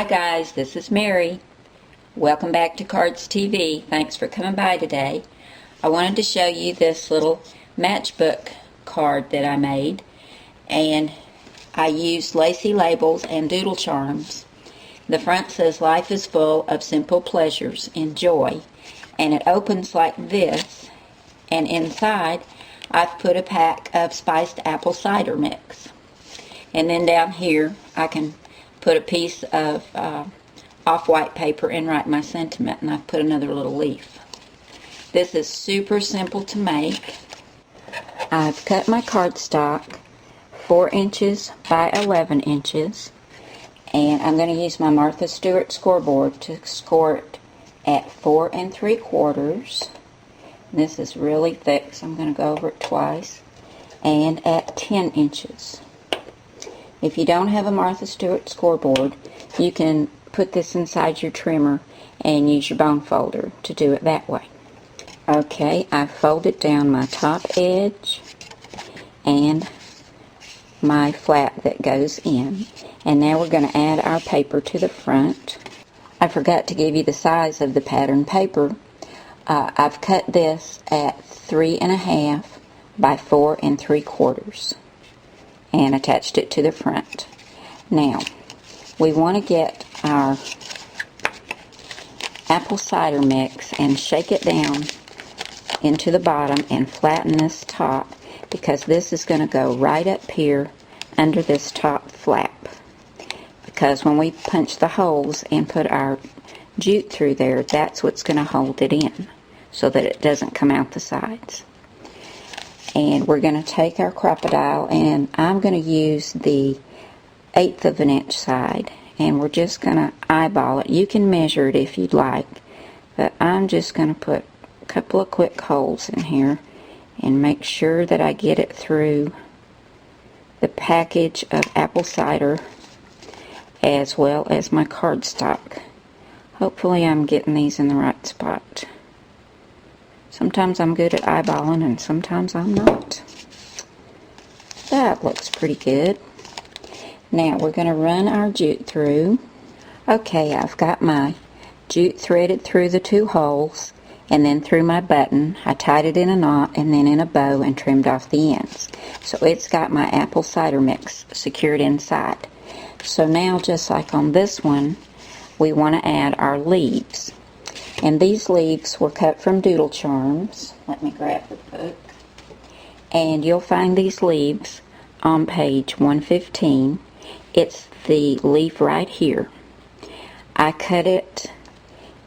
Hi guys, this is Mary. Welcome back to Cards TV. Thanks for coming by today. I wanted to show you this little matchbook card that I made, and I used lacy labels and doodle charms. The front says life is full of simple pleasures, enjoy, and it opens like this, and inside I've put a pack of spiced apple cider mix. And then down here I can put a piece of off-white paper and write my sentiment, and I've put another little leaf. This is super simple to make. I've cut my cardstock 4 inches by 11 inches, and I'm going to use my Martha Stewart scoreboard to score it at 4 3/4. This is really thick, so I'm going to go over it twice, and at 10 inches. If you don't have a Martha Stewart scoreboard, you can put this inside your trimmer and use your bone folder to do it that way. Okay, I've folded down my top edge and my flap that goes in. And now we're going to add our paper to the front. I forgot to give you the size of the pattern paper. I've cut this at 3.5 by 4 3/4 and attached it to the front. Now, we want to get our apple cider mix and shake it down into the bottom and flatten this top, because this is going to go right up here under this top flap. Because when we punch the holes and put our jute through there, that's what's going to hold it in so that it doesn't come out the sides. And we're going to take our crocodile, and I'm going to use the 1/8 of an inch side, and we're just going to eyeball it. You can measure it if you'd like, but I'm just going to put a couple of quick holes in here and make sure that I get it through the package of apple cider as well as my cardstock. Hopefully I'm getting these in the right spot. Sometimes I'm good at eyeballing and sometimes I'm not. That looks pretty good. Now we're going to run our jute through. Okay, I've got my jute threaded through the 2 holes and then through my button. I tied it in a knot and then in a bow and trimmed off the ends. So it's got my apple cider mix secured inside. So now, just like on this one, we want to add our leaves. And these leaves were cut from doodle charms. Let me grab the book. And you'll find these leaves on page 115. It's the leaf right here. I cut it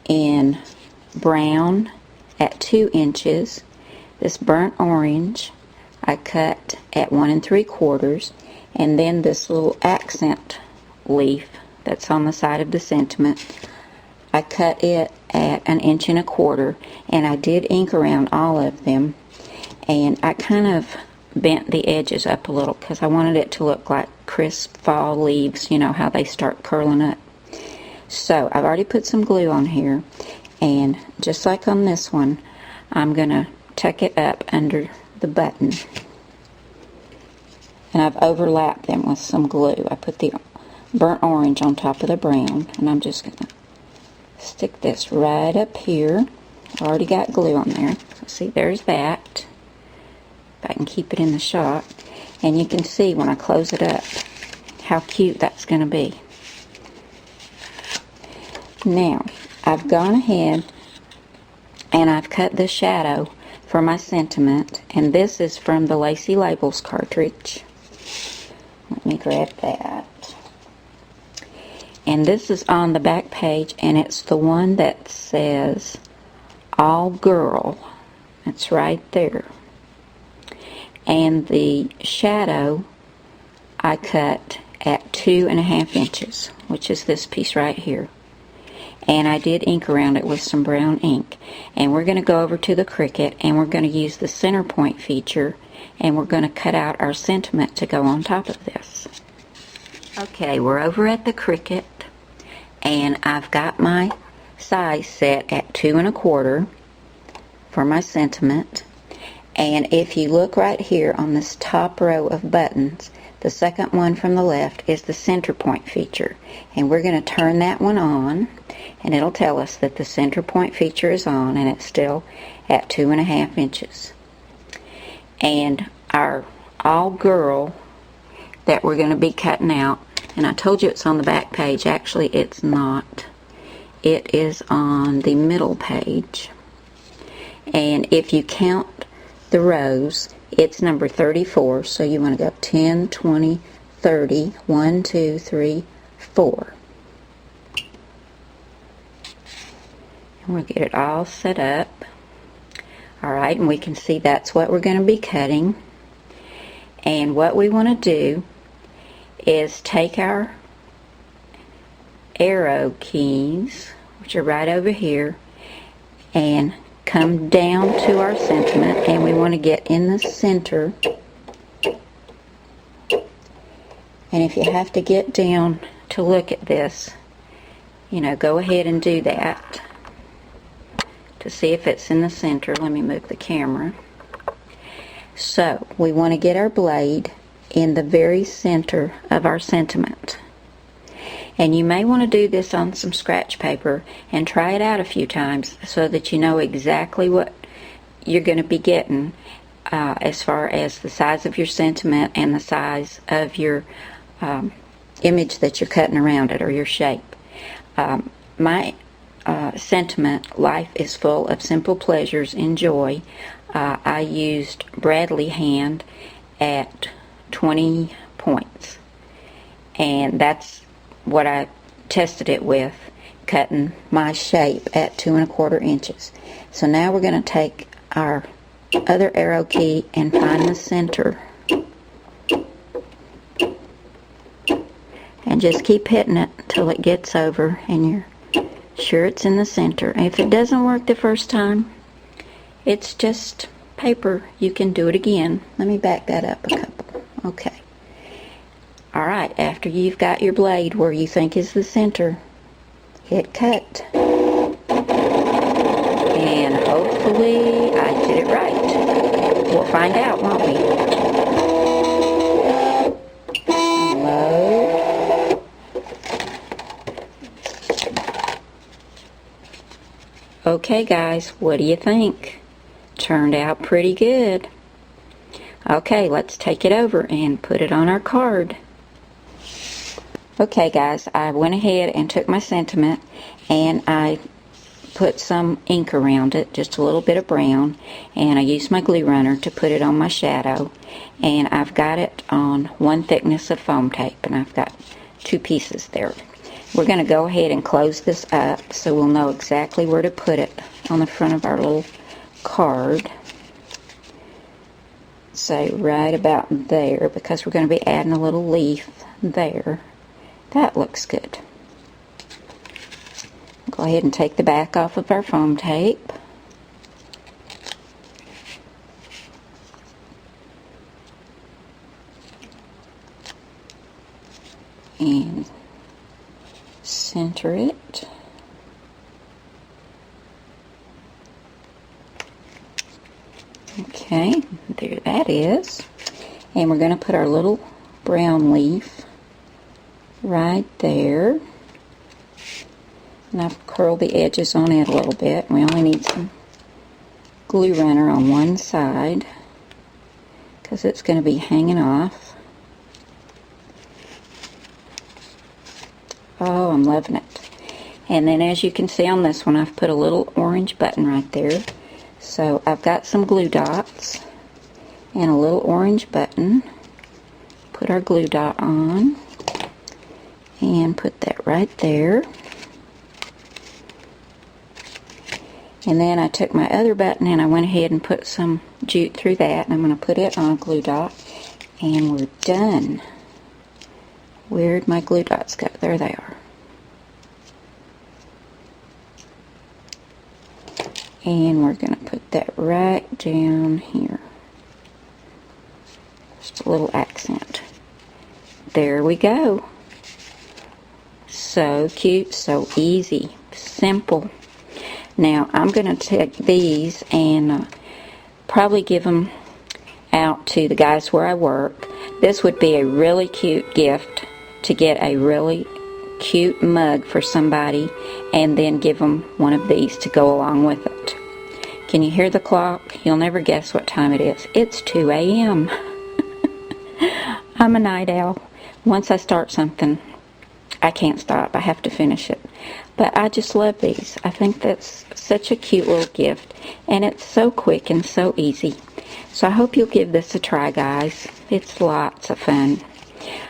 in brown at 2 inches. This burnt orange I cut at 1 3/4. And then this little accent leaf that's on the side of the sentiment, I cut it at 1 1/4 inches, and I did ink around all of them, and I kind of bent the edges up a little because I wanted it to look like crisp fall leaves, you know how they start curling up. So I've already put some glue on here, and just like on this one, I'm going to tuck it up under the button, and I've overlapped them with some glue. I put the burnt orange on top of the brown, and I'm just going to stick this right up here. I've already got glue on there. So see, there's that. If I can keep it in the shot. And you can see when I close it up how cute that's going to be. Now, I've gone ahead and I've cut the shadow for my sentiment, and this is from the Lacy Labels cartridge. Let me grab that. And this is on the back page, and it's the one that says all girl. It's right there. And the shadow I cut at 2.5 inches, which is this piece right here. And I did ink around it with some brown ink. And we're going to go over to the Cricut, and we're going to use the center point feature, and we're going to cut out our sentiment to go on top of this. Okay, we're over at the Cricut, and I've got my size set at 2 1/4 for my sentiment. And if you look right here on this top row of buttons, The second one from the left is the center point feature, and we're going to turn that one on, and it'll tell us that the center point feature is on, and it's still at 2.5 inches. And our all girl that we're going to be cutting out, and I told you it's on the back page. Actually, it's not. It is on the middle page, and if you count the rows, it's number 34, so you want to go 10, 20, 30, 1, 2, 3, 4. And we'll get it all set up. Alright, and we can see that's what we're going to be cutting. And what we want to do is take our arrow keys, which are right over here, and come down to our sentiment, and we want to get in the center. And if you have to get down to look at this, go ahead and do that to see if it's in the center. Let me move the camera. So we want to get our blade in the very center of our sentiment. And you may want to do this on some scratch paper and try it out a few times so that you know exactly what you're going to be getting as far as the size of your sentiment and the size of your image that you're cutting around it, or your shape. My sentiment, life is full of simple pleasures and joy. I used Bradley hand at 20 points. And that's what I tested it with, cutting my shape at 2.25 inches. So now we're going to take our other arrow key and find the center, and just keep hitting it till it gets over and you're sure it's in the center. And if it doesn't work the first time, it's just paper. You can do it again. Let me back that up a couple. Okay. Alright, after you've got your blade where you think is the center, hit cut. And hopefully I did it right. We'll find out, won't we? Load. Okay guys, what do you think? Turned out pretty good. Okay, let's take it over and put it on our card. Okay guys, I went ahead and took my sentiment and I put some ink around it, just a little bit of brown, and I used my glue runner to put it on my shadow, and I've got it on 1 thickness of foam tape, and I've got 2 pieces there. We're going to go ahead and close this up so we'll know exactly where to put it on the front of our little card. Say right about there, because we're going to be adding a little leaf there. That looks good. Go ahead and take the back off of our foam tape. And center it. Okay, there that is. And we're going to put our little brown leaf right there. And I've curled the edges on it a little bit. We only need some glue runner on one side because it's going to be hanging off. Oh, I'm loving it. And then as you can see on this one, I've put a little orange button right there. So I've got some glue dots and a little orange button. Put our glue dot on and put that right there. And then I took my other button and I went ahead and put some jute through that, and I'm going to put it on a glue dot, and we're done. Where'd my glue dots go? There they are. And we're going to put that right down here. Just a little accent. There we go. So cute, so easy, simple. Now I'm going to take these and probably give them out to the guys where I work This would be a really cute gift to get a really cute mug for somebody and then give them one of these to go along with it. Can you hear the clock? You'll never guess what time it is. It's 2 a.m. I'm a night owl. Once I start something, I can't stop. I have to finish it. But I just love these. I think that's such a cute little gift, and it's so quick and so easy. So I hope you'll give this a try, guys. It's lots of fun.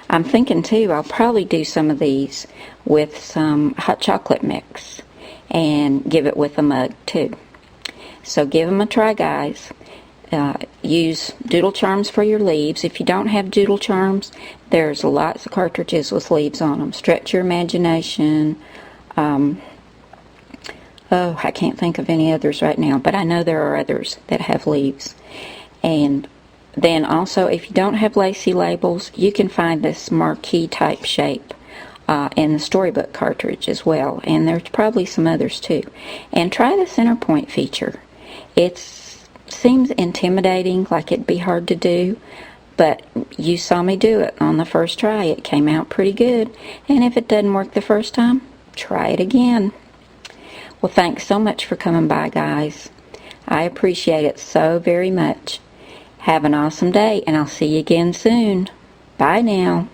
I'm thinking, too, I'll probably do some of these with some hot chocolate mix and give it with a mug, too. So give them a try, guys. Use doodle charms for your leaves. If you don't have doodle charms, there's lots of cartridges with leaves on them. Stretch your imagination. I can't think of any others right now, but I know there are others that have leaves. And then also, if you don't have lacy labels, you can find this marquee type shape in the storybook cartridge as well. And there's probably some others too. And try the center point feature. It seems intimidating, like it'd be hard to do, but you saw me do it on the first try. It came out pretty good. And if it doesn't work the first time, try it again. Well, thanks so much for coming by, guys. I appreciate it so very much. Have an awesome day, and I'll see you again soon. Bye now.